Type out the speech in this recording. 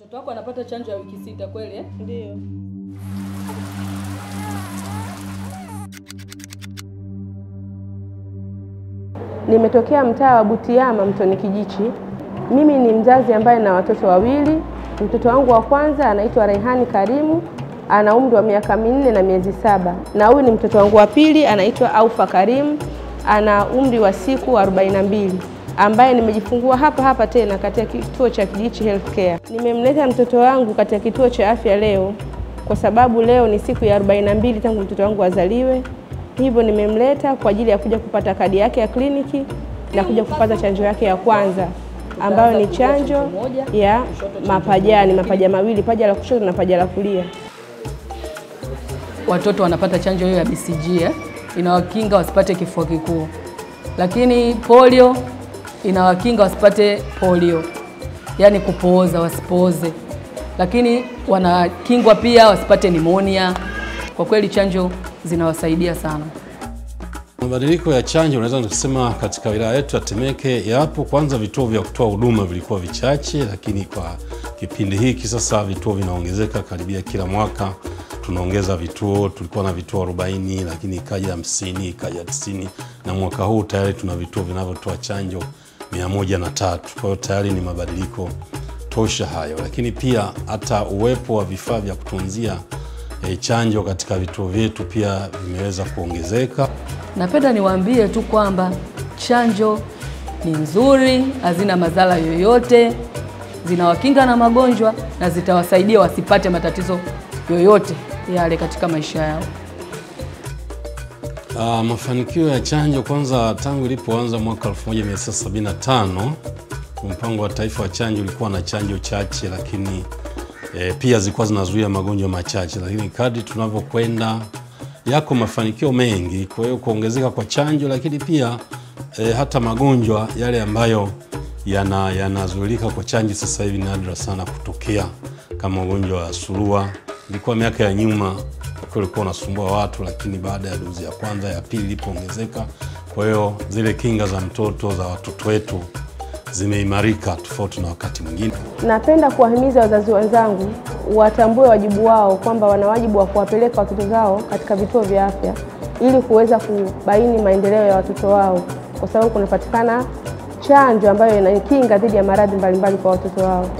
Mtoto wako anapata chanjo ya wiki 6 kweli eh? Ndio. Nimetokea mtaa wa Butiama, Mtoni Kijichi. Mimi ni mzazi ambaye na watoto wawili. Mtoto wangu wa kwanza anaitwa Rehani Karimu, ana umri wa miaka 4 na miezi 7. Na huyu ni mtoto wangu wa pili anaitwa Aufa Karimu, ana umri wa siku 42, ambaye nimejifungua hapa tena katika kituo cha Kijichi Healthcare. Nimemleta mtoto wangu katika kituo cha afya leo kwa sababu leo ni siku ya 42 tangu mtoto wangu azaliwe. Hivyo nimemleta kwa ajili ya kuja kupata kadi yake ya kliniki na kuja kupata chanjo yake ya kwanza ambayo ni chanjo ya mapajani, mapaja mawili, paja la kushoto na paja la kulia. Watoto wanapata chanjo hiyo ya BCG inawakinga wasipate kifua kikuu. Lakini polio inawakinga wasipate polio, yani kupooza, wasipooze. Lakini wanakingwa pia wasipate pneumonia. Kwa kweli chanjo zinawasaidia sana. Mabadiliko ya chanjo unaweza kusema katika wilaya yetu ya Temeke yapo. Kwanza vituo vya kutoa huduma vilikuwa vichache, lakini kwa kipindi hiki sasa vituo vinaongezeka karibia kila mwaka. Tunaongeza vituo, tulikuwa na vituo 40 lakini ikaja 50, ikaja 90 na mwaka huu tayari tuna vituo vinavyotoa chanjo 103. Kwa hiyo tayari ni mabadiliko tosha hayo, lakini pia hata uwepo wa vifaa vya kutunzia chanjo katika vituo vyetu pia vimeweza kuongezeka. Napenda niwaambie tu kwamba chanjo ni nzuri, hazina madhara yoyote, zinawakinga na magonjwa na zitawasaidia wasipate matatizo yoyote yale katika maisha yao. Mafanikio ya chanjo, kwanza tangu ilipoanza mwaka 1975, mpango wa taifa wa chanjo ulikuwa na chanjo chache, lakini pia zilikuwa zinazuia magonjwa machache, lakini kadri tunavyokwenda yako mafanikio mengi. Kwa hiyo kuongezeka kwa chanjo, lakini pia hata magonjwa yale ambayo yanazuilika kwa chanjo sasa hivi nadra sana kutokea, kama ugonjwa wa surua. Ilikuwa miaka ya nyuma kulikuwa unasumbua watu, lakini baada ya dozi ya kwanza ya pili ilipoongezeka, kwa hiyo zile kinga za mtoto za watoto wetu zimeimarika tofauti na wakati mwingine. Napenda kuwahimiza wazazi wenzangu watambue wajibu wao, kwamba wana wajibu wa kuwapeleka watoto zao katika vituo vya afya ili kuweza kubaini maendeleo ya watoto wao, kwa sababu kunapatikana chanjo ambayo inakinga dhidi ya maradhi mbalimbali kwa watoto wao.